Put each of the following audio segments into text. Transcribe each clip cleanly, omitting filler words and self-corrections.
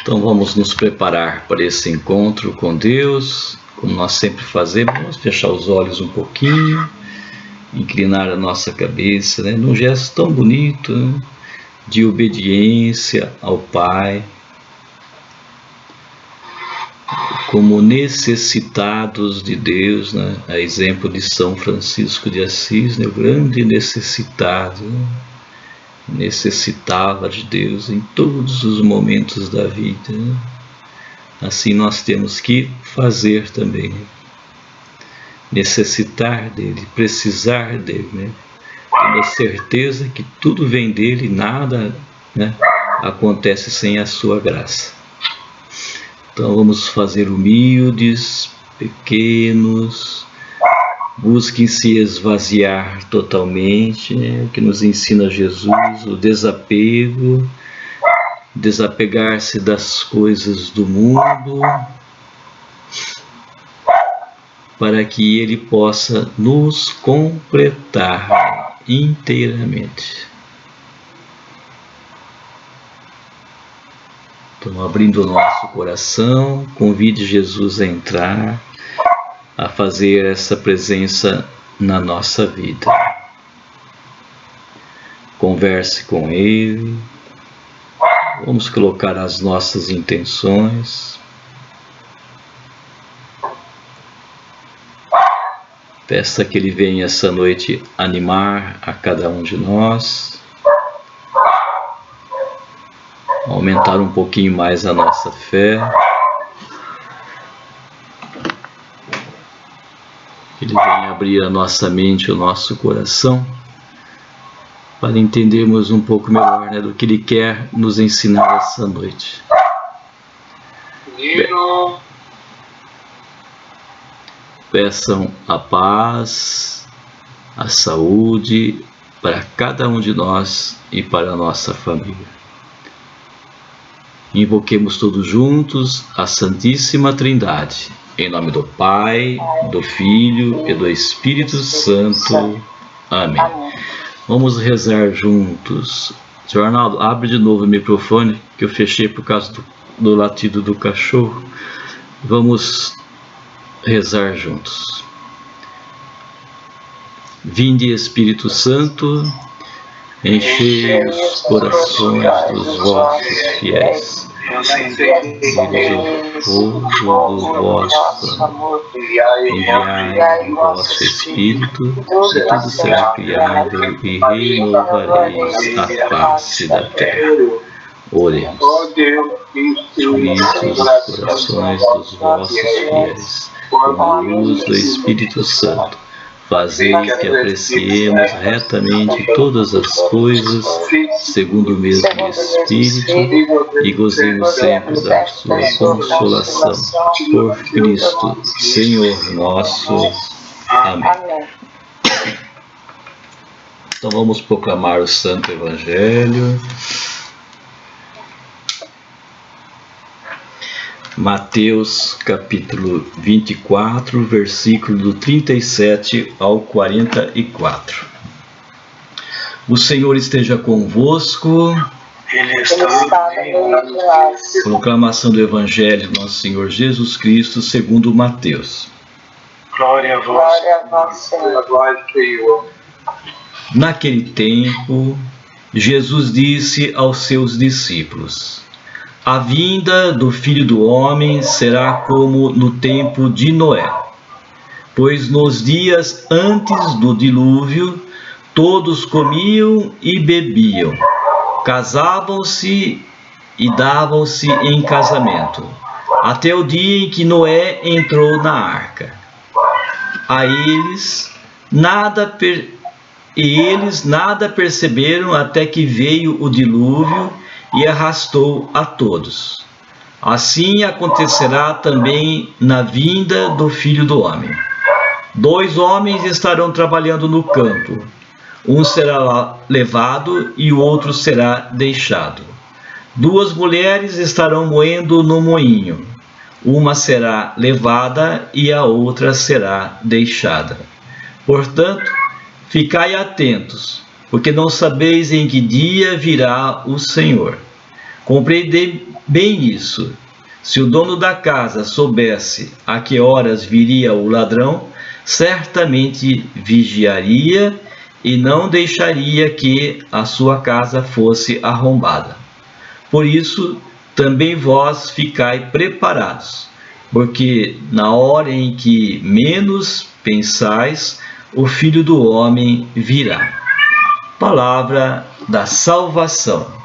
Então vamos nos preparar para esse encontro com Deus, como nós sempre fazemos. Vamos fechar os olhos um pouquinho, inclinar a nossa cabeça, né? Num gesto tão bonito, né? De obediência ao Pai, como necessitados de Deus, né? A exemplo de São Francisco de Assis, né? O grande necessitado, né? Necessitava de Deus em todos os momentos da vida, né? Assim nós temos que fazer também, né? Necessitar dele, precisar dele, né? Tendo a certeza que tudo vem dele, nada, né, acontece sem a sua graça. Então vamos fazer humildes, pequenos, busquem se esvaziar totalmente, né, que nos ensina Jesus, o desapego, desapegar-se das coisas do mundo, para que Ele possa nos completar inteiramente. Então, abrindo o nosso coração, convide Jesus a entrar, a fazer essa presença na nossa vida. Converse com Ele, vamos colocar as nossas intenções. Peça que Ele venha essa noite animar a cada um de nós, aumentar um pouquinho mais a nossa fé. Que Ele venha abrir a nossa mente, o nosso coração, para entendermos um pouco melhor, né, do que Ele quer nos ensinar essa noite. Peçam a paz, a saúde para cada um de nós e para a nossa família. Invoquemos todos juntos a Santíssima Trindade, em nome do Pai, do Filho e do Espírito Santo. Amém. Vamos rezar juntos. Senhor Arnaldo, abre de novo o microfone, que eu fechei por causa do latido do cachorro. Vamos rezar juntos. Vinde, Espírito Santo, enchei os corações dos vossos fiéis, e o fogo do vosso amor, enviai o vosso Espírito, e tudo será criado, e renovareis a face da terra. Oremos. Enche os corações dos vossos fiéis com a luz do Espírito Santo. Fazei que apreciemos retamente todas as coisas, segundo o mesmo Espírito, e gozemos sempre da sua consolação. Por Cristo, Senhor nosso. Amém. Então vamos proclamar o Santo Evangelho. Mateus capítulo 24, versículo do 37 ao 44. O Senhor esteja convosco. Ele está em Proclamação do Evangelho de Nosso Senhor Jesus Cristo segundo Mateus. Glória a vós, Senhor. Naquele tempo, Jesus disse aos seus discípulos: a vinda do Filho do Homem será como no tempo de Noé, pois nos dias antes do dilúvio todos comiam e bebiam, casavam-se e davam-se em casamento, até o dia em que Noé entrou na arca. Eles nada perceberam até que veio o dilúvio e arrastou a todos. Assim acontecerá também na vinda do Filho do Homem. 2 homens estarão trabalhando no campo. Um será levado e o outro será deixado. 2 mulheres estarão moendo no moinho. Uma será levada e a outra será deixada. Portanto, ficai atentos, porque não sabeis em que dia virá o Senhor. Compreendei bem isso. Se o dono da casa soubesse a que horas viria o ladrão, certamente vigiaria e não deixaria que a sua casa fosse arrombada. Por isso, também vós ficai preparados, porque na hora em que menos pensais, o Filho do Homem virá. Palavra da salvação.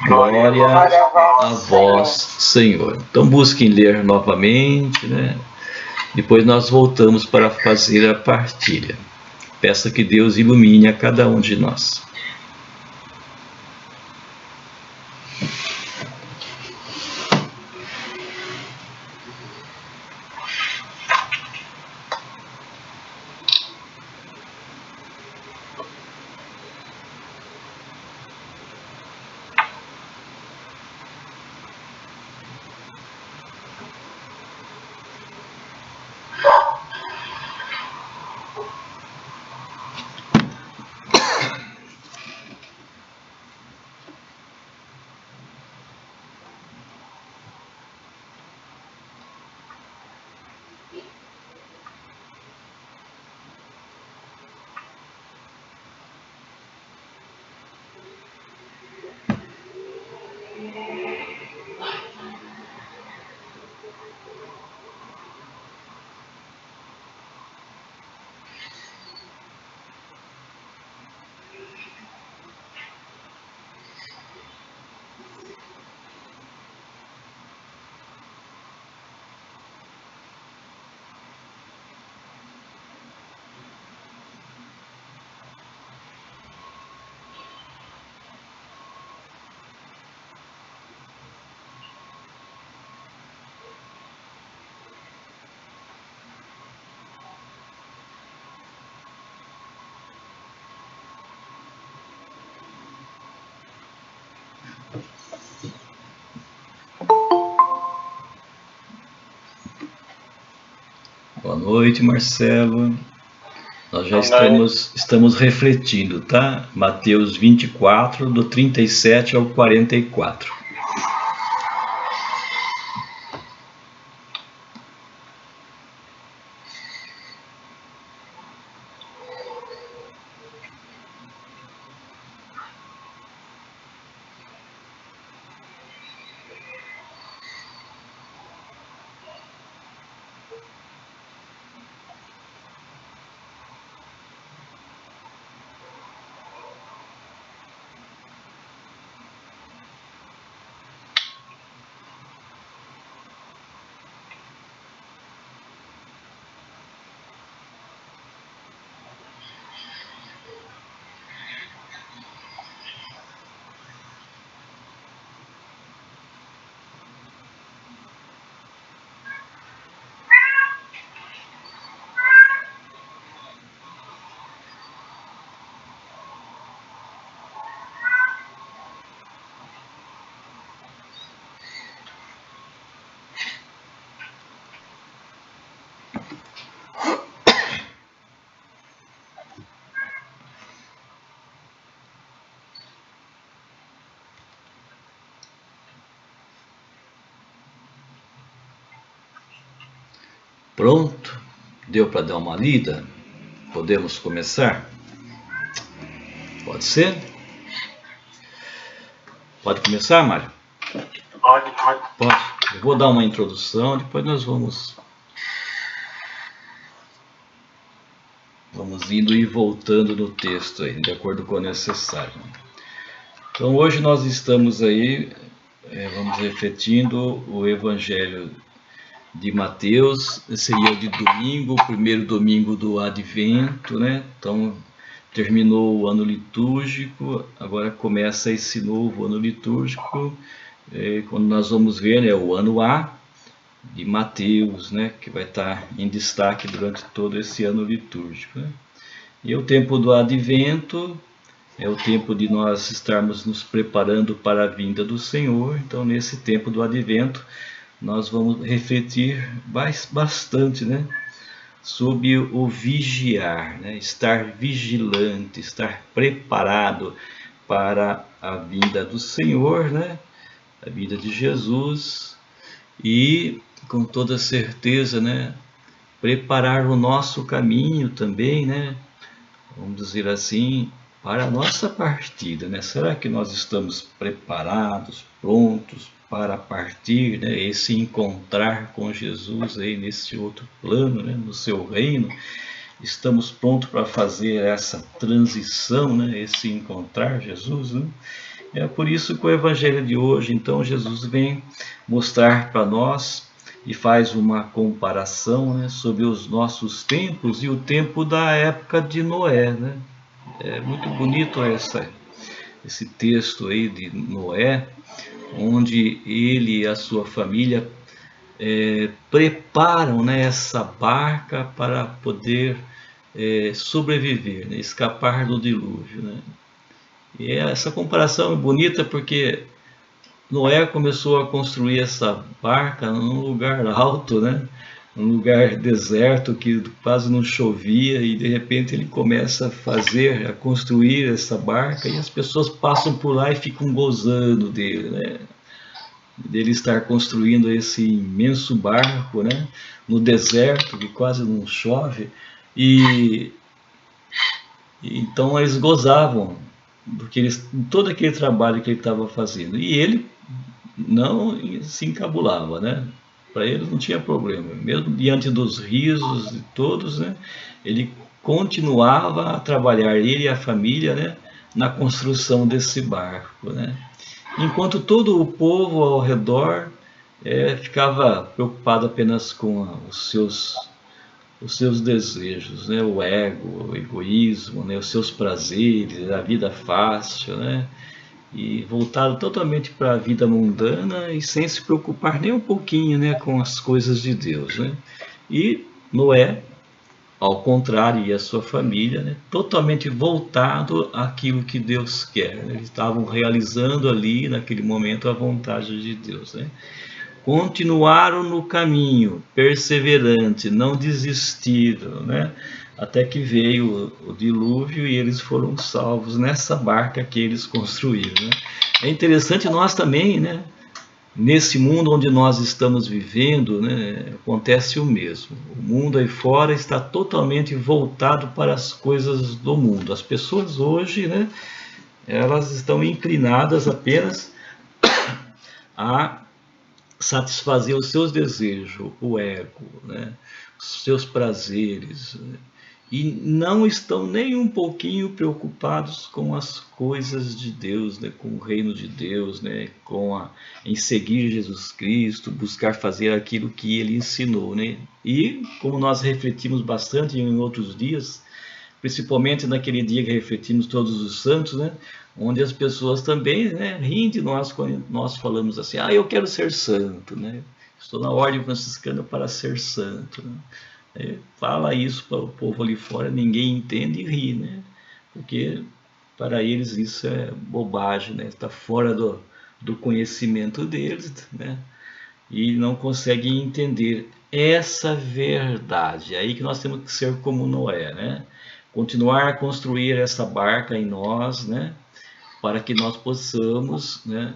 Glória a vós, Senhor. Então busquem ler novamente, né? Depois nós voltamos para fazer a partilha. Peço que Deus ilumine a cada um de nós. Boa noite, Marcelo. Nós já estamos refletindo, tá? Mateus 24, do 37 ao 44. Pronto? Deu para dar uma lida? Podemos começar? Pode ser? Pode começar, Mário? Pode. Pode. Eu vou dar uma introdução, depois nós vamos indo e voltando no texto aí, de acordo com o necessário. Então hoje nós estamos aí, vamos refletindo o Evangelho de Mateus. Seria de domingo, o primeiro domingo do Advento, né? Então terminou o ano litúrgico, agora começa esse novo ano litúrgico, quando nós vamos ver, né, o ano A de Mateus, né, que vai estar em destaque durante todo esse ano litúrgico, né? E o tempo do Advento é o tempo de nós estarmos nos preparando para a vinda do Senhor. Então nesse tempo do Advento nós vamos refletir bastante, né, sobre o vigiar, né, estar vigilante, estar preparado para a vinda do Senhor, né, a vida de Jesus e, com toda certeza, né, preparar o nosso caminho também, né, vamos dizer assim, para a nossa partida, né? Será que nós estamos preparados, prontos para partir, né? Esse encontrar com Jesus aí nesse outro plano, né? No seu reino? Estamos prontos para fazer essa transição, né? Esse encontrar Jesus, né? É por isso que o Evangelho de hoje, então, Jesus vem mostrar para nós e faz uma comparação, né, sobre os nossos tempos e o tempo da época de Noé, né? É muito bonito esse texto aí de Noé, onde ele e a sua família preparam, né, essa barca para poder sobreviver, né, escapar do dilúvio, né? E essa comparação é bonita porque Noé começou a construir essa barca num lugar alto, né? Um lugar deserto que quase não chovia, e de repente ele começa a construir essa barca, e as pessoas passam por lá e ficam gozando dele, né? Dele estar construindo esse imenso barco, né? No deserto que quase não chove, e então eles gozavam porque todo aquele trabalho que ele estava fazendo, e ele não se encabulava, né? Para ele não tinha problema, mesmo diante dos risos de todos, né? Ele continuava a trabalhar, ele e a família, né? Na construção desse barco, né? Enquanto todo o povo ao redor ficava preocupado apenas com os seus desejos, né? O ego, o egoísmo, né? Os seus prazeres, a vida fácil, né? E voltado totalmente para a vida mundana e sem se preocupar nem um pouquinho, né, com as coisas de Deus, né? E Noé, ao contrário, e a sua família, né, totalmente voltado àquilo que Deus quer, né? Eles estavam realizando ali, naquele momento, a vontade de Deus, né? Continuaram no caminho, perseverante, não desistiram, né? Até que veio o dilúvio e eles foram salvos nessa barca que eles construíram, né? É interessante nós também, né? Nesse mundo onde nós estamos vivendo, né, acontece o mesmo. O mundo aí fora está totalmente voltado para as coisas do mundo. As pessoas hoje, né, elas estão inclinadas apenas a satisfazer os seus desejos, o ego, né, os seus prazeres, né, e não estão nem um pouquinho preocupados com as coisas de Deus, né, com o reino de Deus, né, em seguir Jesus Cristo, buscar fazer aquilo que ele ensinou, né? E como nós refletimos bastante em outros dias, principalmente naquele dia que refletimos todos os santos, né, onde as pessoas também, né, riem de nós quando nós falamos assim: eu quero ser santo, né? Estou na ordem franciscana para ser santo, né? Fala isso para o povo ali fora, ninguém entende e ri, né? Porque para eles isso é bobagem, né? Está fora do conhecimento deles, né? E não conseguem entender essa verdade. É aí que nós temos que ser como Noé, né? Continuar a construir essa barca em nós, né? Para que nós possamos, né,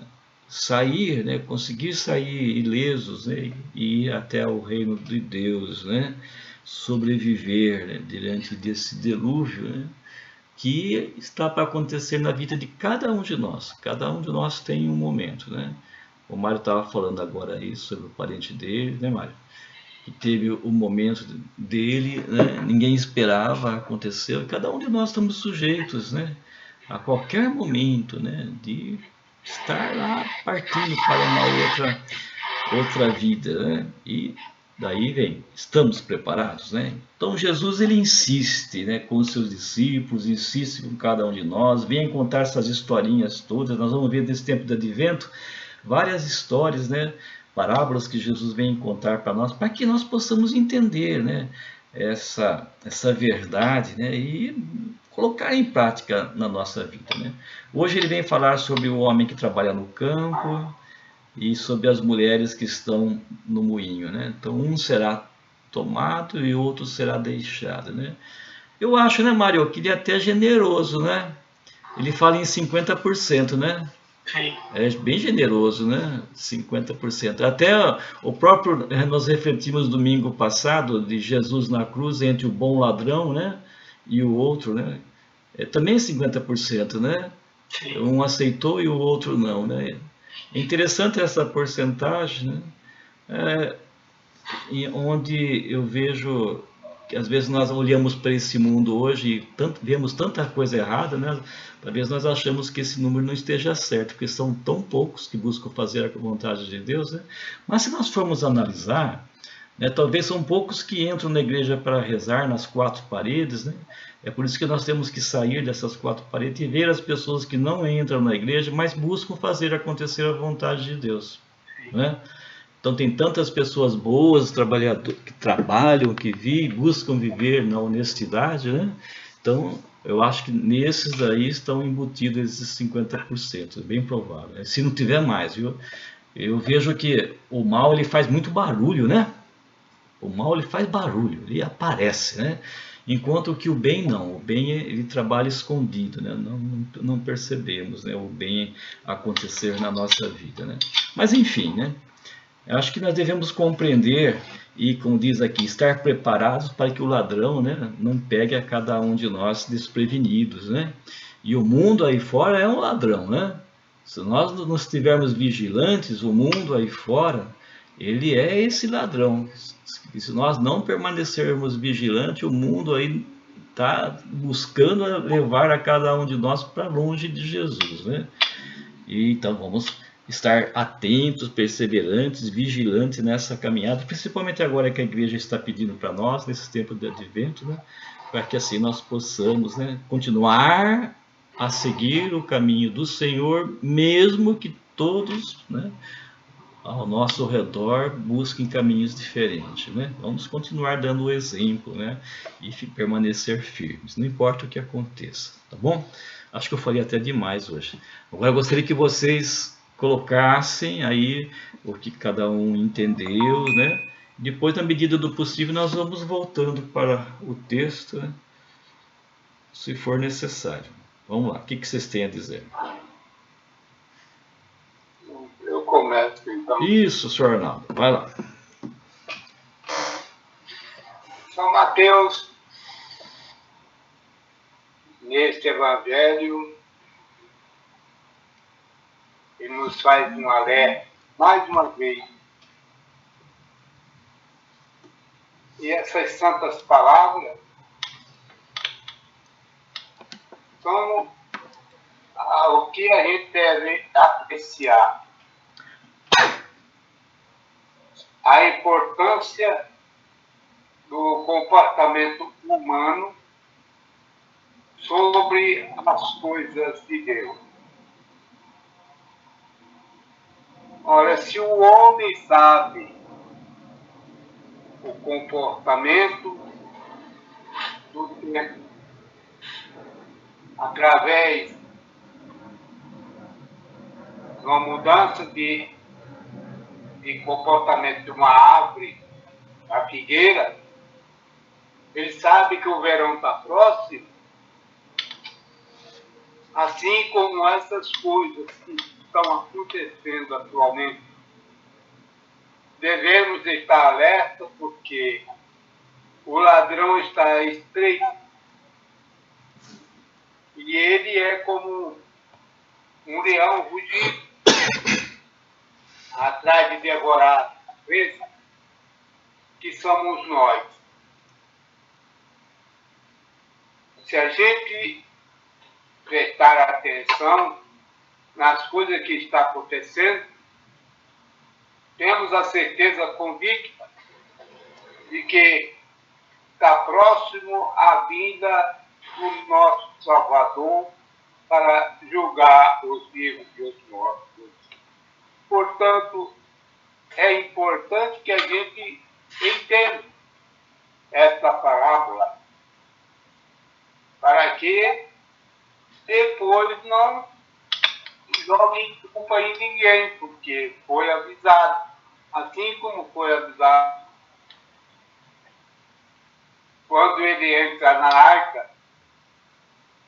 sair, né, conseguir sair ilesos, né, e ir até o reino de Deus, né, sobreviver, né, diante desse dilúvio, né, que está para acontecer na vida de cada um de nós. Cada um de nós tem um momento, né? O Mário estava falando agora aí sobre o parente dele, né, Mário? Que teve o momento dele, né? Ninguém esperava, aconteceu, e cada um de nós estamos sujeitos, né, a qualquer momento, né, de estar lá partindo para uma outra vida, né? E daí vem, estamos preparados, né? Então Jesus, ele insiste, né, com os seus discípulos, insiste com cada um de nós, vem contar essas historinhas todas. Nós vamos ver nesse tempo de advento várias histórias, né, parábolas que Jesus vem contar para nós, para que nós possamos entender, né, essa verdade, né, e colocar em prática na nossa vida, né? Hoje ele vem falar sobre o homem que trabalha no campo e sobre as mulheres que estão no moinho, né? Então um será tomado e outro será deixado, né? Eu acho, né, Mário, que ele é até generoso, né? Ele fala em 50%, né? Sim. É bem generoso, né? 50%. Até o próprio, nós refletimos domingo passado de Jesus na cruz entre o bom ladrão, né? E o outro, né? Também 50%, né? Sim. Um aceitou e o outro não, né? É interessante essa porcentagem, né? Onde eu vejo que às vezes nós olhamos para esse mundo hoje e vemos tanta coisa errada, né? Talvez nós achamos que esse número não esteja certo, porque são tão poucos que buscam fazer a vontade de Deus, né? Mas se nós formos analisar, né, talvez são poucos que entram na igreja para rezar nas quatro paredes, né? É por isso que nós temos que sair dessas quatro paredes e ver as pessoas que não entram na igreja, mas buscam fazer acontecer a vontade de Deus, né? Então tem tantas pessoas boas, trabalhadores que trabalham, que buscam viver na honestidade, né? Então eu acho que nesses daí estão embutidos esses 50%, é bem provável. Se não tiver mais, viu? Eu vejo que o mal ele faz muito barulho, né? O mal ele faz barulho, ele aparece, né? Enquanto que o bem não, o bem ele trabalha escondido, né? Não percebemos, né? O bem acontecer na nossa vida, né? Mas enfim, né? Eu acho que nós devemos compreender e, como diz aqui, estar preparados para que o ladrão, né, não pegue a cada um de nós desprevenidos, né? E o mundo aí fora é um ladrão, né? Se nós não estivermos vigilantes, o mundo aí fora, ele é esse ladrão. E se nós não permanecermos vigilantes, o mundo aí está buscando levar a cada um de nós para longe de Jesus, né? E então vamos estar atentos, perseverantes, vigilantes nessa caminhada, principalmente agora que a igreja está pedindo para nós, nesse tempo de advento, né? Para que assim nós possamos, né, continuar a seguir o caminho do Senhor, mesmo que todos, né, ao nosso redor busquem caminhos diferentes, né? Vamos continuar dando o exemplo, né? E permanecer firmes, não importa o que aconteça, tá bom? Acho que eu falei até demais hoje. Agora eu gostaria que vocês colocassem aí o que cada um entendeu, né? Depois, na medida do possível, nós vamos voltando para o texto, né? Se for necessário. Vamos lá, o que vocês têm a dizer? Eu começo então. Isso, senhor Arnaldo, vai lá. São Mateus, neste Evangelho, ele nos faz um alerta, mais uma vez. E essas santas palavras são o que a gente deve apreciar. A importância do comportamento humano sobre as coisas de Deus. Ora, se o homem sabe o comportamento do tempo através de uma mudança de comportamento de uma árvore, a figueira, ele sabe que o verão está próximo, assim como essas coisas que estão acontecendo atualmente. Devemos estar alerta porque o ladrão está estreito e ele é como um leão rugido atrás de devorar a presa, que somos nós. Se a gente prestar atenção nas coisas que está acontecendo, temos a certeza convicta de que está próximo a vinda do nosso Salvador para julgar os vivos e os mortos. Portanto, é importante que a gente entenda esta parábola para que depois não joguem culpa em ninguém, porque foi avisado. Assim como foi avisado quando ele entra na arca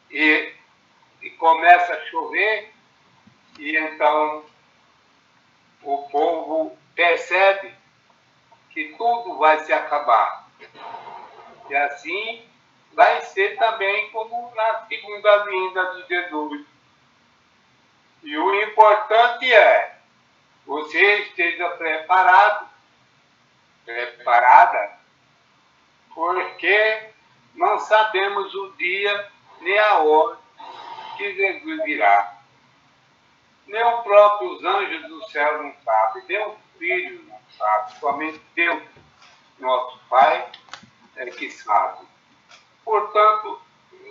e começa a chover, E então o povo percebe que tudo vai se acabar. E assim vai ser também como na segunda vinda de Jesus. E o importante é você esteja preparado, preparada, porque não sabemos o dia nem a hora que Jesus virá. Nem os próprios anjos do céu não sabem, nem os filhos não sabem, somente Deus, nosso Pai, é que sabe. Portanto,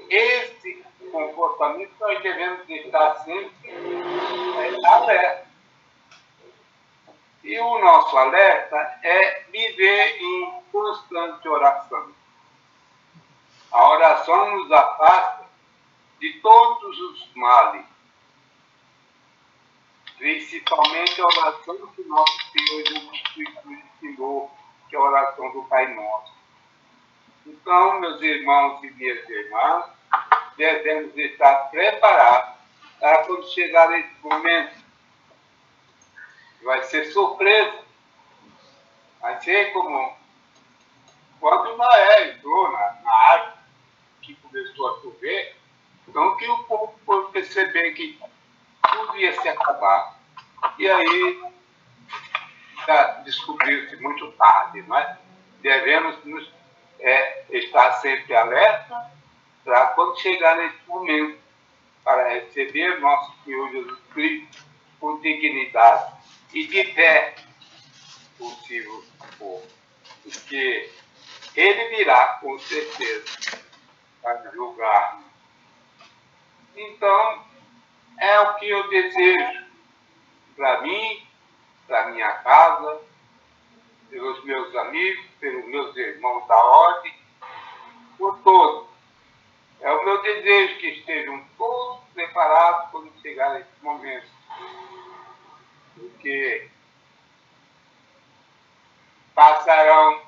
esse comportamento nós devemos estar sempre alerta. E o nosso alerta é viver em constante oração. A oração nos afasta de todos os males, principalmente a oração que nosso Senhor Jesus Cristo ensinou, que é a oração do Pai Nosso. Então, meus irmãos e minhas irmãs, devemos estar preparados para quando chegar esse momento. Vai ser surpresa. Vai ser como quando Noé entrou na água, que começou a chover, então que o povo foi perceber que tudo ia se acabar. E aí descobriu-se muito tarde, mas devemos estar sempre alerta para quando chegar nesse momento, para receber nosso Senhor Jesus Cristo com dignidade e de fé, possível for, porque Ele virá com certeza para julgar. Então, é o que eu desejo para mim, para minha casa, pelos meus amigos, pelos meus irmãos da ordem, por todos. É o meu desejo que estejam todos preparados quando chegar esse momento. Porque passarão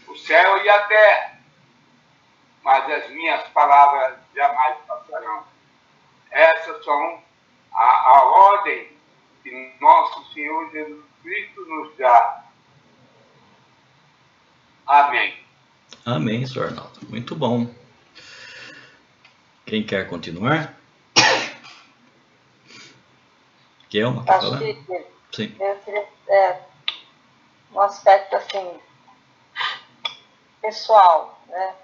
o céu e a terra, mas as minhas palavras jamais passarão. Essas são a ordem que nosso Senhor Jesus Cristo nos dá. Amém. Amém, Sr. Arnaldo. Muito bom. Quem quer continuar? Kelma, quer falar? Sim. Eu queria, um aspecto assim, pessoal, né?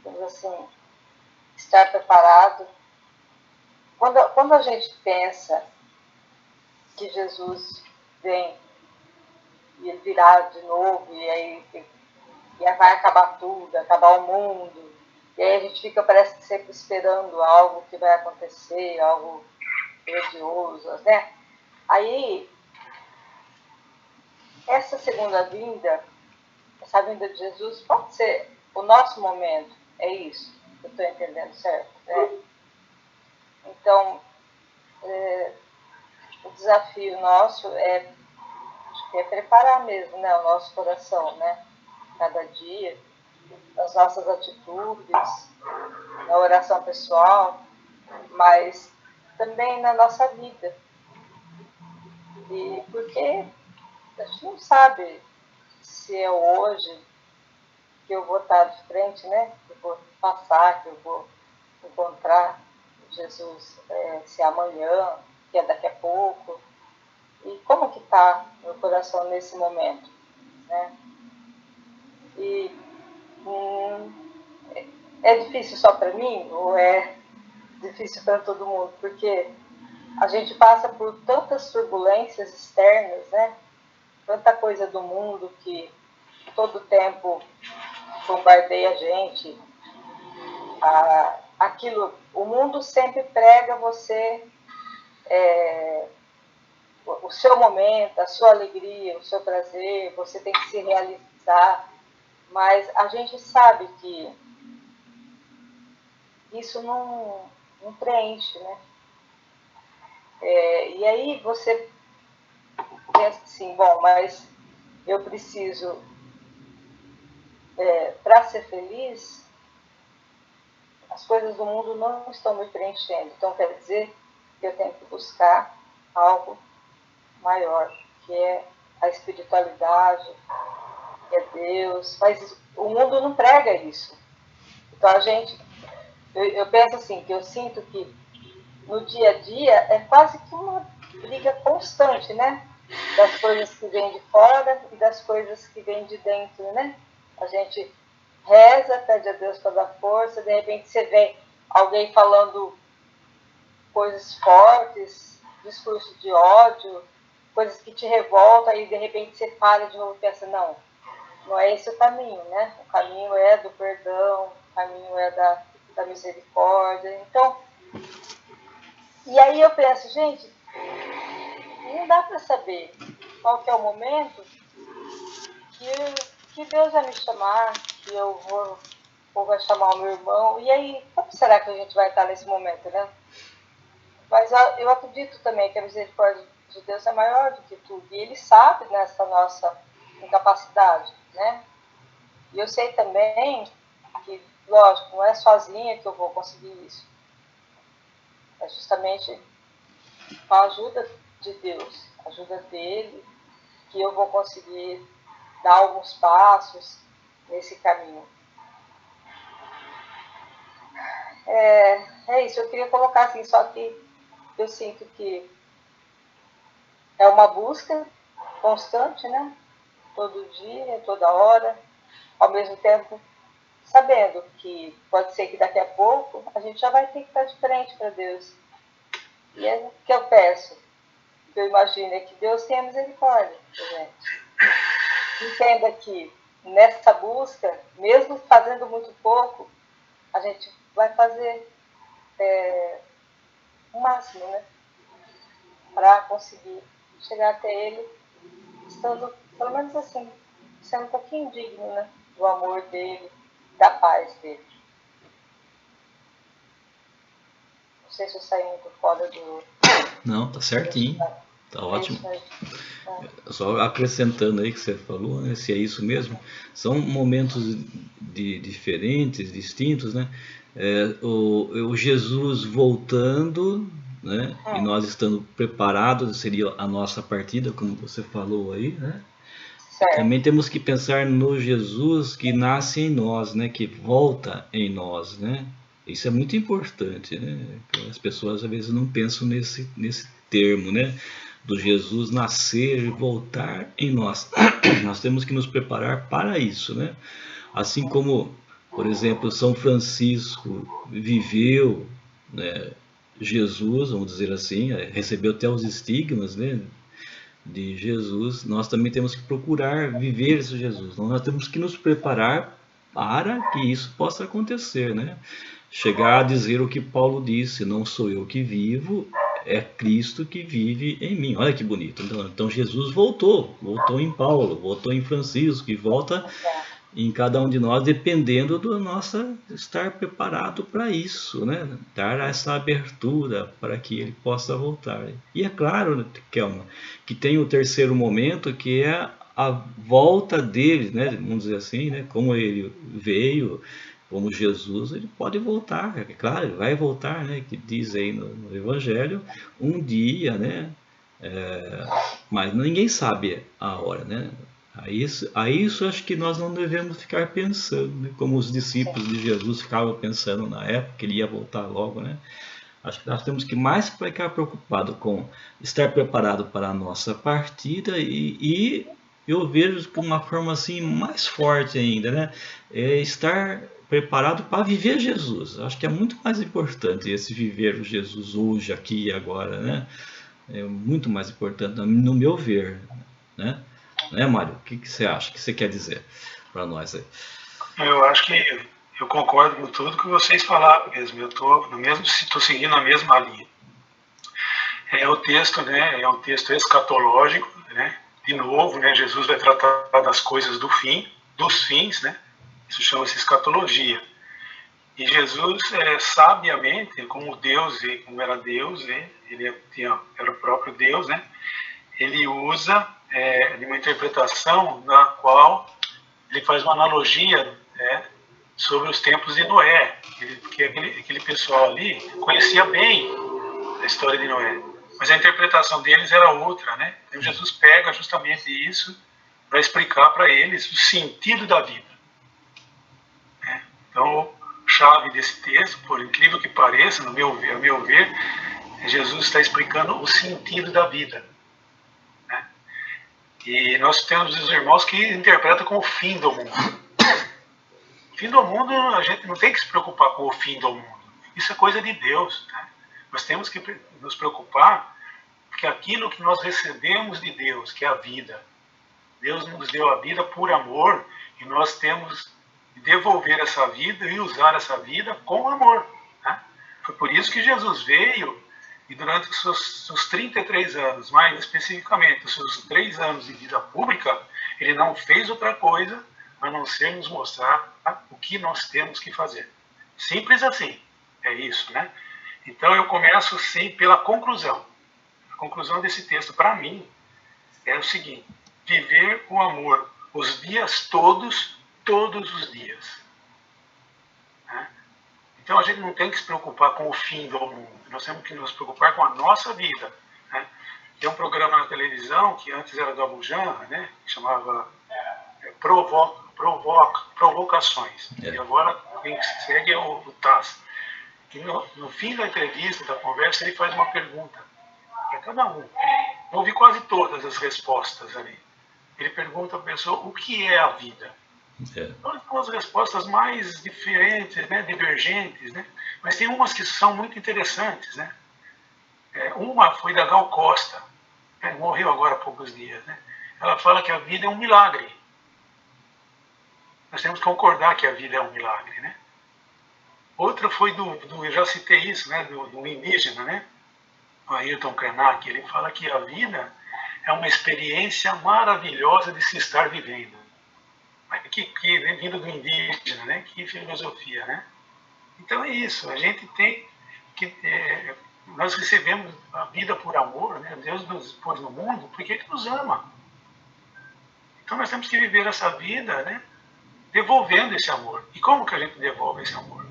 Vamos assim, estar preparado. Quando a gente pensa que Jesus vem e ele virá de novo e aí vai acabar tudo, acabar o mundo, e aí a gente fica, parece que sempre esperando algo que vai acontecer, algo grandioso, né? Aí, essa segunda vinda, essa vinda de Jesus, pode ser o nosso momento, é isso, eu estou entendendo certo, né? Então, o desafio nosso é preparar mesmo, né, o nosso coração, né? Cada dia, as nossas atitudes, na oração pessoal, mas também na nossa vida. E porque a gente não sabe se é hoje que eu vou estar de frente, né? Que eu vou passar, que eu vou encontrar Jesus, se é amanhã, que é daqui a pouco. E como que está meu coração nesse momento, né? E é difícil só para mim ou é difícil para todo mundo? Porque a gente passa por tantas turbulências externas, né? Tanta coisa do mundo que todo tempo bombardeia a gente. O mundo sempre prega você o seu momento, a sua alegria, o seu prazer, você tem que se realizar, mas a gente sabe que isso não preenche, né? E aí você pensa assim, bom, mas eu preciso, para ser feliz, as coisas do mundo não estão me preenchendo. Então, quer dizer que eu tenho que buscar algo maior, que é a espiritualidade, que é Deus. Mas o mundo não prega isso. Então eu penso assim, que eu sinto que no dia a dia é quase que uma briga constante, né? Das coisas que vêm de fora e das coisas que vêm de dentro, né? A gente reza, pede a Deus para dar força, de repente você vê alguém falando coisas fortes, discurso de ódio, coisas que te revoltam, e de repente você para de novo e pensa, não é esse o caminho, né? O caminho é do perdão, o caminho é da misericórdia. Então, e aí eu penso, gente, não dá para saber qual que é o momento que Deus vai me chamar, que eu ou vai chamar o meu irmão. E aí, como será que a gente vai estar nesse momento, né? Mas eu acredito também que a misericórdia de Deus é maior do que tudo. E Ele sabe nessa nossa incapacidade, né? E eu sei também que, lógico, não é sozinha que eu vou conseguir isso. É justamente com a ajuda de Deus, a ajuda dele, que eu vou conseguir dar alguns passos nesse caminho. É isso, eu queria colocar assim, só que eu sinto que é uma busca constante, né? Todo dia, toda hora, ao mesmo tempo sabendo que pode ser que daqui a pouco a gente já vai ter que estar de frente para Deus. E é o que eu peço, que eu imagino, é que Deus tenha misericórdia da gente. Entenda que nessa busca, mesmo fazendo muito pouco, a gente vai fazer o máximo, né? Para conseguir chegar até Ele, estando, pelo menos assim, sendo um pouquinho digno, né? Do amor dEle, da paz dEle. Não sei se eu saí muito fora do... Não, tá certinho. Tá ótimo. Só acrescentando aí que você falou, né, se é isso mesmo, são momentos diferentes, distintos, né? O Jesus voltando, né? E nós estando preparados, seria a nossa partida, como você falou aí, né? Certo. Também temos que pensar no Jesus que nasce em nós, né? Que volta em nós, né? Isso é muito importante, né? As pessoas às vezes não pensam nesse termo, né? Do Jesus nascer e voltar em nós. Nós temos que nos preparar para isso, né? Assim como, por exemplo, São Francisco viveu, né, Jesus, vamos dizer assim, recebeu até os estigmas, né, de Jesus, nós também temos que procurar viver esse Jesus. Então, nós temos que nos preparar para que isso possa acontecer, né? Chegar a dizer o que Paulo disse, não sou eu que vivo, é Cristo que vive em mim. Olha que bonito. Então Jesus voltou em Paulo, voltou em Francisco e volta em cada um de nós, dependendo do nosso estar preparado para isso, né? Dar essa abertura para que ele possa voltar. E é claro, Kelma, que tem o terceiro momento, que é a volta dele, né? Vamos dizer assim, né? Como ele veio, como Jesus, ele pode voltar, é claro, ele vai voltar, né? Que diz aí no Evangelho, um dia, né? Mas ninguém sabe a hora, né? A isso acho que nós não devemos ficar pensando, né? Como os discípulos de Jesus ficavam pensando na época que ele ia voltar logo, né? Acho que nós temos que mais ficar preocupado com estar preparado para a nossa partida e eu vejo de uma forma assim mais forte ainda, né? Estar preparado para viver Jesus. Acho que é muito mais importante esse viver Jesus hoje, aqui e agora, né? É muito mais importante, no meu ver, né? Né, Mário? O que você acha? O que você quer dizer para nós aí? Eu acho que eu concordo com tudo que vocês falaram mesmo. Eu estou seguindo a mesma linha. O texto, né? É um texto escatológico, né? De novo, né? Jesus vai tratar das coisas do fim, dos fins, né? Isso chama-se escatologia. E Jesus, sabiamente, como Deus, como era Deus, né? Ele era o próprio Deus, né? Ele usa de uma interpretação na qual ele faz uma analogia, né, sobre os tempos de Noé, porque aquele pessoal ali conhecia bem da história de Noé. Mas a interpretação deles era outra, né? Então Jesus pega justamente isso para explicar para eles o sentido da vida. Né? Então, a chave desse texto, por incrível que pareça, a meu ver, Jesus está explicando o sentido da vida. Né? E nós temos os irmãos que interpretam como o fim do mundo. O fim do mundo, a gente não tem que se preocupar com o fim do mundo. Isso é coisa de Deus. Né? Nós temos que nos preocupar que aquilo que nós recebemos de Deus, que é a vida, Deus nos deu a vida por amor e nós temos que devolver essa vida e usar essa vida com amor. Né? Foi por isso que Jesus veio e durante os seus 33 anos, mais especificamente os seus 3 anos de vida pública, ele não fez outra coisa a não ser nos mostrar o que nós temos que fazer. Simples assim, é isso, né? Então eu começo sim pela conclusão. A conclusão desse texto para mim é o seguinte: viver o amor os dias todos os dias. Né? Então a gente não tem que se preocupar com o fim do mundo, nós temos que nos preocupar com a nossa vida. Né? Tem um programa na televisão que antes era do Abu Janra, né? Que chamava Provocações. E agora quem segue é o Taz. E no fim da entrevista, da conversa, ele faz uma pergunta para cada um. Eu ouvi quase todas as respostas ali. Ele pergunta à pessoa o que é a vida. Então, são as respostas mais diferentes, né, divergentes, né? Mas tem umas que são muito interessantes. Né? Uma foi da Gal Costa, né? Morreu agora há poucos dias. Né? Ela fala que a vida é um milagre. Nós temos que concordar que a vida é um milagre. Né? Outra foi eu já citei isso, né, do indígena, né? O Ayrton Krenak. Ele fala que a vida é uma experiência maravilhosa de se estar vivendo. Que vindo do indígena, né? Que filosofia, né? Então é isso, a gente tem que... nós recebemos a vida por amor, né? Deus nos pôs no mundo porque Ele nos ama. Então nós temos que viver essa vida, né? Devolvendo esse amor. E como que a gente devolve esse amor?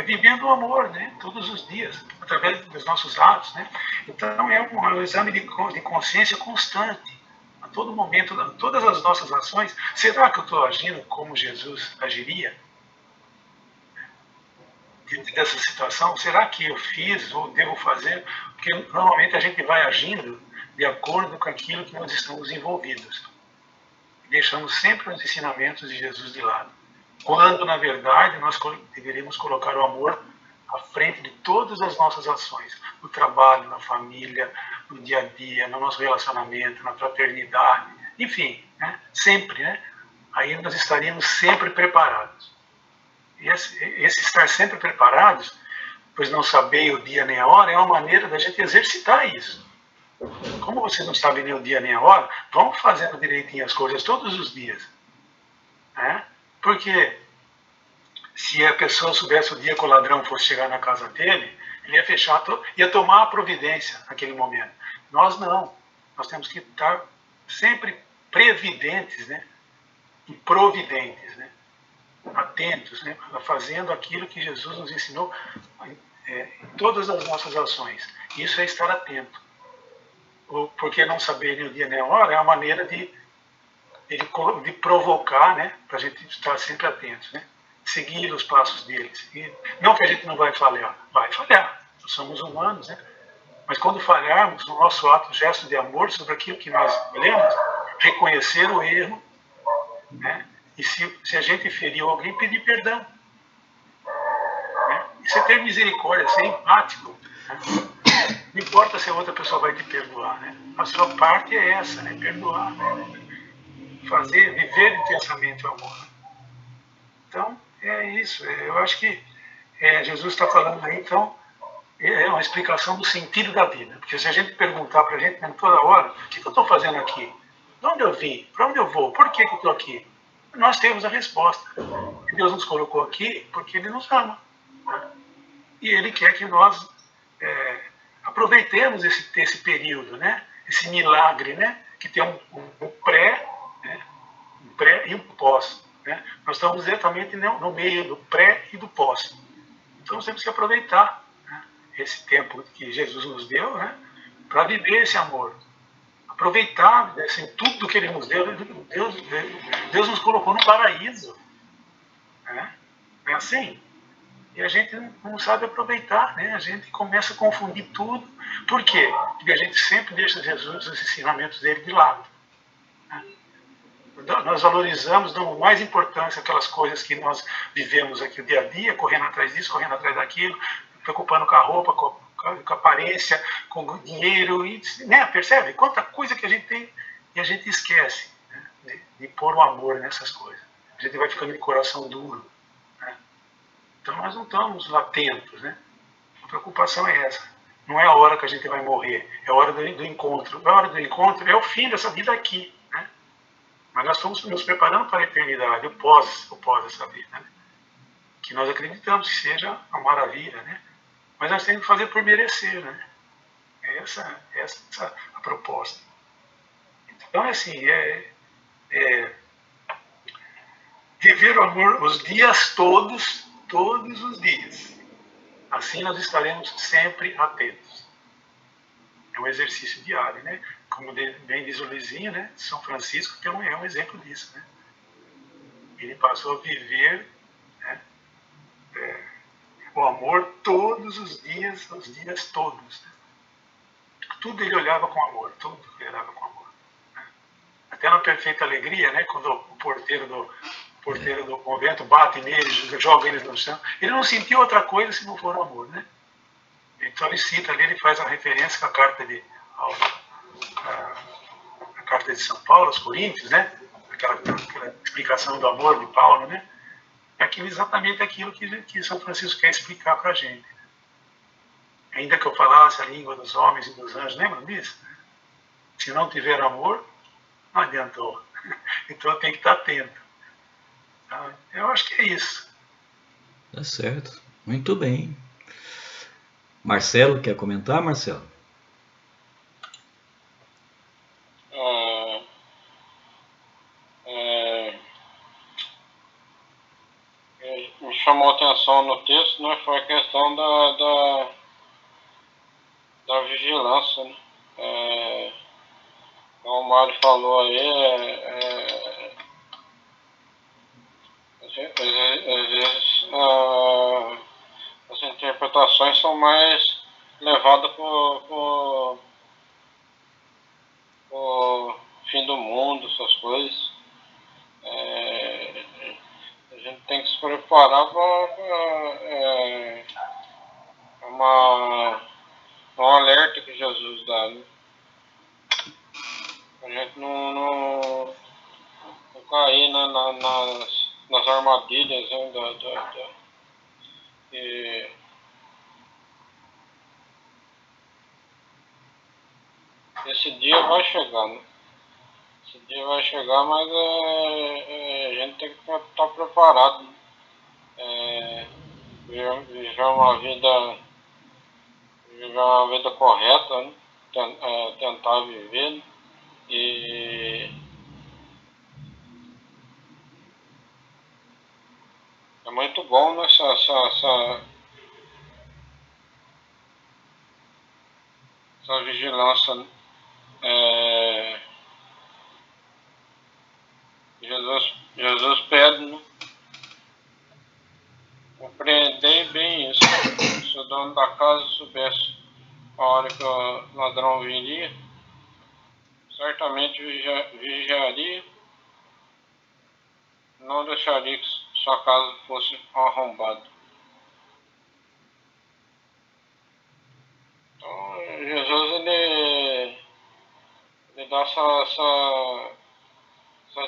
Vivendo o amor, né? Todos os dias, através dos nossos atos. Né? Então é um exame de consciência constante. A todo momento, todas as nossas ações. Será que eu estou agindo como Jesus agiria? Diante dessa situação, será que eu fiz ou devo fazer? Porque normalmente a gente vai agindo de acordo com aquilo que nós estamos envolvidos. Deixamos sempre os ensinamentos de Jesus de lado. Quando, na verdade, nós deveríamos colocar o amor à frente de todas as nossas ações. No trabalho, na família, no dia a dia, no nosso relacionamento, na fraternidade, enfim, né? Sempre, né? Aí nós estaríamos sempre preparados. E esse estar sempre preparados, pois não saber o dia nem a hora, é uma maneira da gente exercitar isso. Como você não sabe nem o dia nem a hora, vamos fazendo direitinho as coisas todos os dias. Né? Porque se a pessoa soubesse o dia que o ladrão fosse chegar na casa dele, ele ia fechar, ia tomar a providência naquele momento. Nós não. Nós temos que estar sempre previdentes, né? E providentes, né? Atentos, né? Fazendo aquilo que Jesus nos ensinou em todas as nossas ações. Isso é estar atento. Porque não saber nem o dia nem a hora é uma maneira de provocar, né, para a gente estar sempre atentos, né, seguir os passos deles. E não que a gente não vai falhar, nós somos humanos, né, mas quando falharmos, no nosso ato, gesto de amor sobre aquilo que nós lemos, reconhecer o erro, né, e se a gente feriu alguém, pedir perdão. Né, e você ter misericórdia, ser empático. Né, não importa se a outra pessoa vai te perdoar, né, a sua parte é essa, né, perdoar, né, viver intensamente o amor. Então, é isso. Eu acho que Jesus está falando aí, então, é uma explicação do sentido da vida. Porque se a gente perguntar para a gente toda hora, o que eu estou fazendo aqui? De onde eu vim? Para onde eu vou? Por que eu estou aqui? Nós temos a resposta. Deus nos colocou aqui porque Ele nos ama. Né? E Ele quer que nós aproveitemos esse período, né? Esse milagre, né? Que tem um pré, né? pré e um pós. Né? Nós estamos exatamente no meio do pré e do pós. Então nós temos que aproveitar, né, esse tempo que Jesus nos deu, né, para viver esse amor. Aproveitar, assim, tudo que Ele nos deu. Deus nos colocou no paraíso. Né? É assim. E a gente não sabe aproveitar, né? A gente começa a confundir tudo. Por quê? Porque a gente sempre deixa Jesus, os ensinamentos dele de lado. Né? Nós valorizamos, damos mais importância àquelas coisas que nós vivemos aqui o dia a dia, correndo atrás disso, correndo atrás daquilo, preocupando com a roupa, com a aparência, com o dinheiro, e, né? Percebe? Quanta coisa que a gente tem e a gente esquece, né, de pôr o amor nessas coisas. A gente vai ficando de coração duro. Né? Então nós não estamos atentos. Né? A preocupação é essa. Não é a hora que a gente vai morrer, é a hora do encontro. A hora do encontro é o fim dessa vida aqui. Né? Mas nós estamos nos preparando para a eternidade, o pós dessa vida. Né? Que nós acreditamos que seja uma maravilha, né? Mas nós temos que fazer por merecer, né? Essa a proposta. Então, assim, viver o amor os dias todos os dias. Assim nós estaremos sempre atentos. É um exercício diário, né? Como bem diz o Luizinho, né? São Francisco, que é um exemplo disso, né? Ele passou a viver, né, o amor todos os dias todos. Né? Tudo ele olhava com amor, tudo ele olhava com amor. Né? Até na perfeita alegria, né, quando o porteiro do convento bate neles, joga eles no chão, ele não sentiu outra coisa se não for o amor. Né? Então ele cita ali, ele faz a referência com a carta a carta de São Paulo aos Coríntios, né? aquela explicação do amor de Paulo, né? É exatamente aquilo que São Francisco quer explicar para a gente. Ainda que eu falasse a língua dos homens e dos anjos, lembram disso? Se não tiver amor, não adiantou. Então tem que estar atento. Tá? Eu acho que é isso. Tá certo. Muito bem. Marcelo, quer comentar, Marcelo? Me chamou a atenção no texto, né, foi a questão da vigilância. Né? Como o Mário falou aí, às vezes as interpretações são mais levadas para o fim do mundo, essas coisas. A gente tem que se preparar para um alerta que Jesus dá. Né? A gente não cair nas armadilhas, né, esse dia vai chegar, né? Esse dia vai chegar, mas a gente tem que estar preparado. Viver uma vida correta, né? Tentar viver. Né? E é muito bom, né, essa vigilância. Né? Jesus pede, né? Compreendei bem isso. Se o dono da casa soubesse a hora que o ladrão viria, certamente vigiaria, não deixaria que sua casa fosse arrombada. Então, Jesus ele dá essas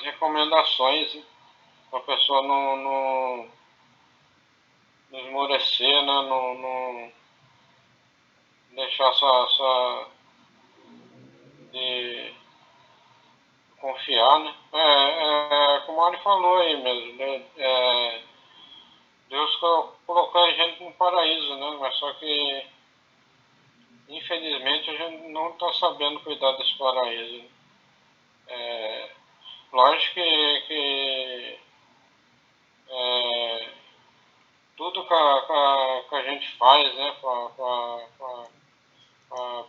recomendações, né, para a pessoa não esmorecer, né, não deixar de confiar, né? Como o Ari falou aí mesmo, né? Deus colocou a gente no paraíso, né? Mas só que infelizmente a gente não está sabendo cuidar desse paraíso. Lógico que tudo que a gente faz, né, para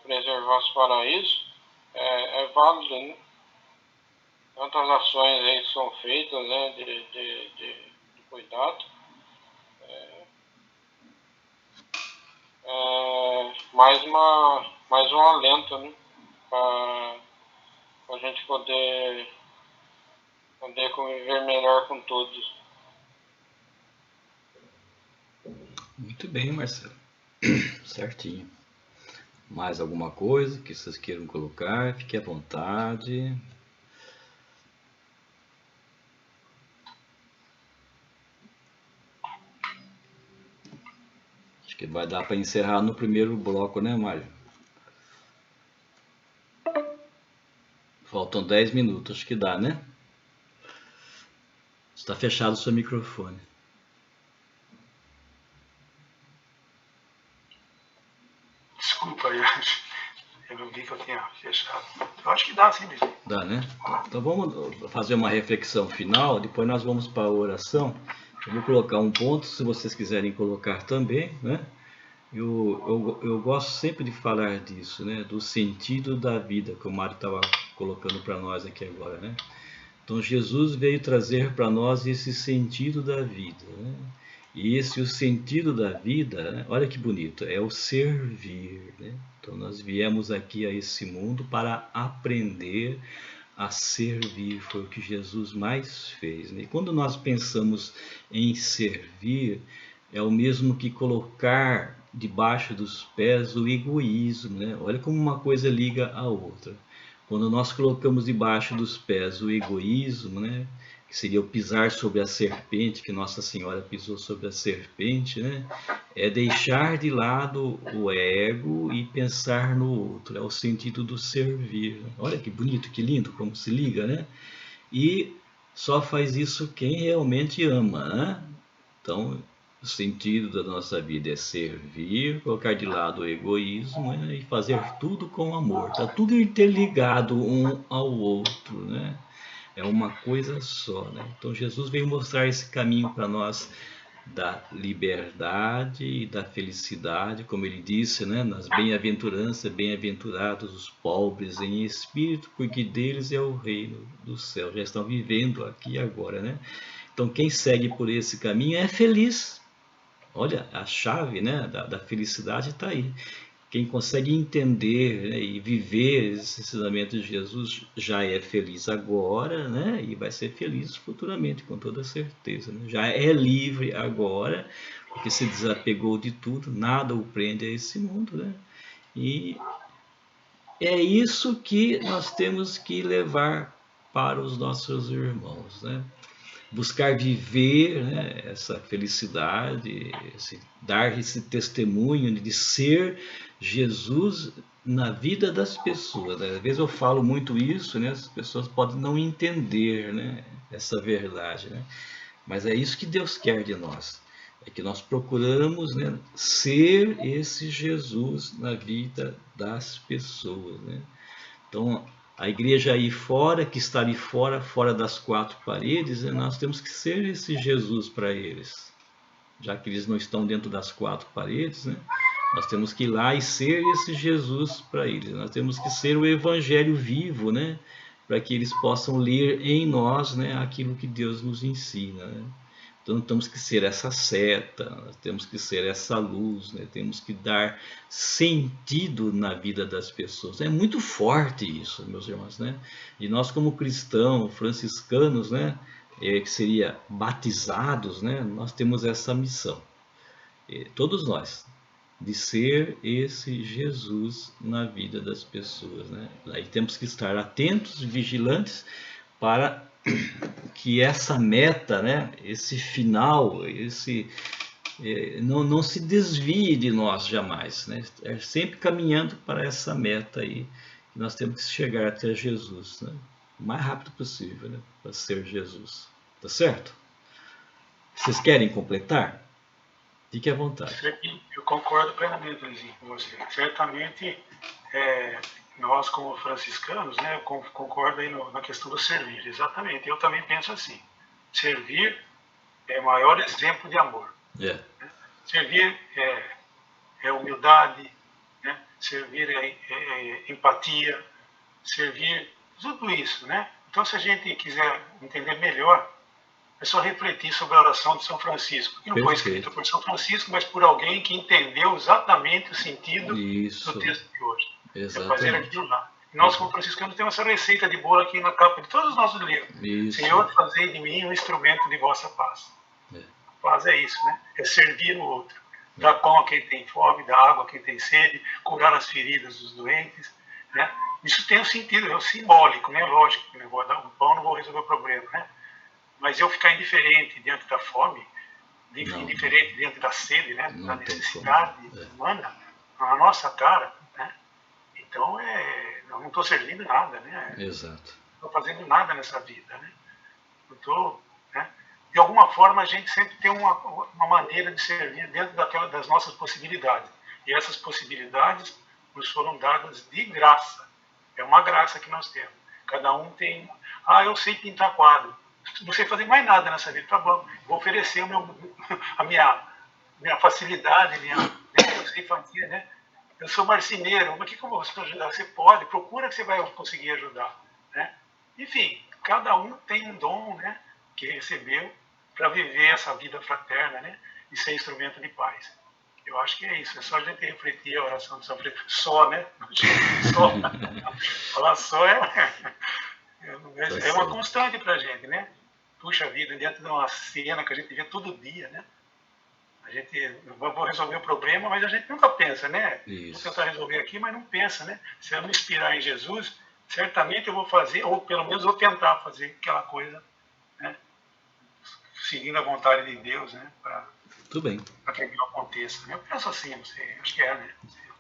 preservar os paraísos é válido, né? Tantas ações aí que são feitas, né, de cuidado. Mais um alento, né, para a gente poder conviver melhor com todos. Muito bem, Marcelo. Certinho. Mais alguma coisa que vocês queiram colocar? Fique à vontade. Acho que vai dar para encerrar no primeiro bloco, né, Mário? Faltam 10 minutos, acho que dá, né? Está fechado o seu microfone. Desculpa, eu não vi que eu tinha fechado. Eu acho que dá, sim, mesmo. Dá, né? Então vamos fazer uma reflexão final, depois nós vamos para a oração. Eu vou colocar um ponto, se vocês quiserem colocar também, né? Eu gosto sempre de falar disso, né? Do sentido da vida, que o Mário estava colocando para nós aqui agora, né? Então Jesus veio trazer para nós esse sentido da vida, né? E o sentido da vida, né? Olha que bonito, é o servir, né? Então nós viemos aqui a esse mundo para aprender a servir, foi o que Jesus mais fez, né? E quando nós pensamos em servir, é o mesmo que colocar debaixo dos pés o egoísmo, né? Olha como uma coisa liga a outra. Quando nós colocamos debaixo dos pés o egoísmo, né? Que seria o pisar sobre a serpente, que Nossa Senhora pisou sobre a serpente, né? É deixar de lado o ego e pensar no outro, é o sentido do servir. Olha que bonito, que lindo, como se liga, né? E só faz isso quem realmente ama, né? Então, o sentido da nossa vida é servir, colocar de lado o egoísmo, né? E fazer tudo com amor. Está tudo interligado um ao outro, né? É uma coisa só, né? Então Jesus veio mostrar esse caminho para nós da liberdade e da felicidade, como ele disse, né? Nas bem-aventuranças, bem-aventurados os pobres em espírito, porque deles é o reino do céu. Já estão vivendo aqui agora, né? Então quem segue por esse caminho é feliz. Olha, a chave, né, da felicidade está aí. Quem consegue entender, né, e viver esse ensinamento de Jesus já é feliz agora, né, e vai ser feliz futuramente, com toda certeza. Né? Já é livre agora, porque se desapegou de tudo, nada o prende a esse mundo. Né? E é isso que nós temos que levar para os nossos irmãos. Né? Buscar viver, né, essa felicidade, dar esse testemunho de ser Jesus na vida das pessoas. Né? Às vezes eu falo muito isso, né, as pessoas podem não entender, né, essa verdade, né? Mas é isso que Deus quer de nós, é que nós procuramos, né, ser esse Jesus na vida das pessoas. Né? Então, a igreja aí fora, que está ali fora, fora das quatro paredes, né, nós temos que ser esse Jesus para eles. Já que eles não estão dentro das quatro paredes, né, nós temos que ir lá e ser esse Jesus para eles. Nós temos que ser o evangelho vivo, né, para que eles possam ler em nós, né, aquilo que Deus nos ensina. Né? Então temos que ser essa seta, nós temos que ser essa luz, né? Temos que dar sentido na vida das pessoas. É muito forte isso, meus irmãos, né? E nós como cristãos, franciscanos, né? Que seria batizados, né? Nós temos essa missão, todos nós, de ser esse Jesus na vida das pessoas, né? Aí temos que estar atentos, vigilantes, para que essa meta, né, esse final, não se desvie de nós jamais, né? É sempre caminhando para essa meta aí, que nós temos que chegar até Jesus, né? O mais rápido possível, né, para ser Jesus. Tá certo? Vocês querem completar? Fique à vontade. Eu concordo plenamente, Luizinho, com você. Certamente, nós como franciscanos, né, eu concordo aí na questão do servir. Exatamente, eu também penso assim. Servir é o maior exemplo de amor. Yeah. Né? Servir é humildade, né? Servir é empatia, servir, tudo isso, né? Então, se a gente quiser entender melhor, é só refletir sobre a oração de São Francisco, que não foi escrita por São Francisco, mas por alguém que entendeu exatamente o sentido do texto de hoje. Exatamente. É fazer aquilo lá. Nós, como franciscanos, temos essa receita de bolo aqui na capa de todos os nossos livros. Isso. Senhor, fazei de mim um instrumento de vossa paz. Paz é isso, né? É servir o outro. Dar pão a quem tem fome, dar água a quem tem sede, curar as feridas dos doentes, né? Isso tem um sentido, é simbólico, né? Lógico, né? Vou dar um pão, não vou resolver o problema, né? Mas eu ficar indiferente diante da fome, indiferente diante da sede, né? Da necessidade humana, na nossa cara, né? Então, eu não estou servindo nada, né? Exato. Não estou fazendo nada nessa vida, né? Não estou, né? De alguma forma, a gente sempre tem uma maneira de servir dentro das nossas possibilidades. E essas possibilidades nos foram dadas de graça. É uma graça que nós temos. Cada um tem... eu sei pintar quadro. Não sei fazer mais nada nessa vida. Tá bom, vou oferecer a minha facilidade, né, que eu sei fazer, né? Eu sou marceneiro, mas o que eu vou ajudar? Você pode, procura que você vai conseguir ajudar, né? Enfim, cada um tem um dom, né, que recebeu para viver essa vida fraterna, né, e ser instrumento de paz. Eu acho que é isso, é só a gente refletir a oração de São Francisco. Só, né? Só. Falar só é uma constante para a gente, né? Puxa vida, dentro de uma cena que a gente vê todo dia, né? A gente vou resolver o problema, mas a gente nunca pensa, né? Isso. Vou tentar resolver aqui, mas não pensa, né? Se eu me inspirar em Jesus, certamente eu vou fazer, ou pelo menos vou tentar fazer aquela coisa, né? Seguindo a vontade de Deus, né? Para que aquilo aconteça. Eu penso assim, não sei, acho que né?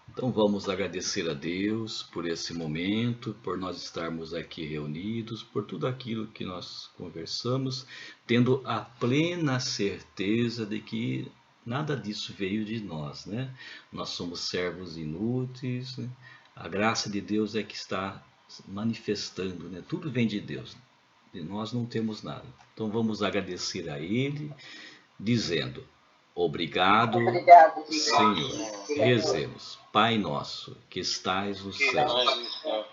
Então vamos agradecer a Deus por esse momento, por nós estarmos aqui reunidos, por tudo aquilo que nós conversamos, tendo a plena certeza de que nada disso veio de nós, né? Nós somos servos inúteis, né? A graça de Deus é que está manifestando, né? Tudo vem de Deus, de nós não temos nada. Então vamos agradecer a Ele, dizendo: Obrigado, Senhor. Rezemos. Pai nosso, que estais no céu,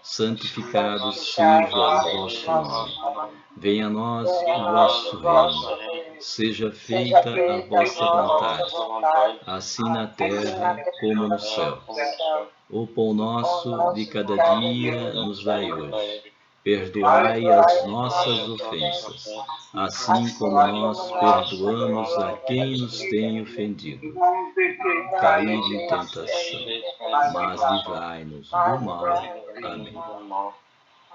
santificado seja o vosso nome. Venha a nós o vosso reino. Seja feita a vossa vontade, assim na terra como no céu. O pão nosso de cada dia nos dai hoje. Perdoai as nossas ofensas, assim como nós perdoamos a quem nos tem ofendido. Caíde em tentação, mas livrai-nos do mal.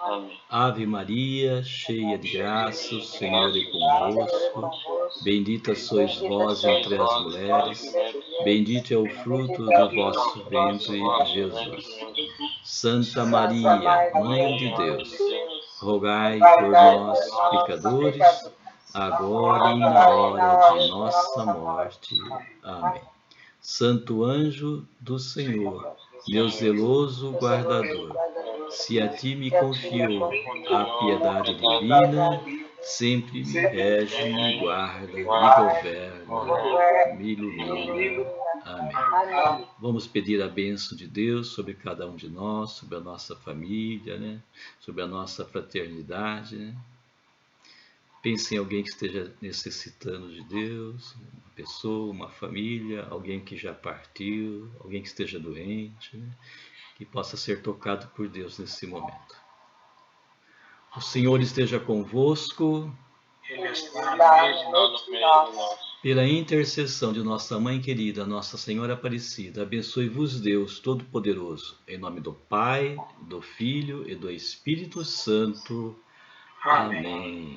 Amém. Ave Maria, cheia de graça, o Senhor é convosco. Bendita sois vós entre as mulheres, bendito é o fruto do vosso ventre, Jesus. Santa Maria, Mãe de Deus, rogai por nós, pecadores, agora e na hora de nossa morte. Amém. Santo anjo do Senhor, meu zeloso guardador, se a ti me confiou a piedade divina, sempre me rege, me guarda, me governa, me ilumina. Amém. Vamos pedir a bênção de Deus sobre cada um de nós, sobre a nossa família, né? Sobre a nossa fraternidade, né? Pense em alguém que esteja necessitando de Deus, uma pessoa, uma família, alguém que já partiu, alguém que esteja doente, né? Que possa ser tocado por Deus nesse momento. O Senhor esteja convosco. Ele está no meio de nós. Pela intercessão de nossa Mãe querida, Nossa Senhora Aparecida, abençoe-vos Deus Todo-Poderoso, em nome do Pai, do Filho e do Espírito Santo. Amém.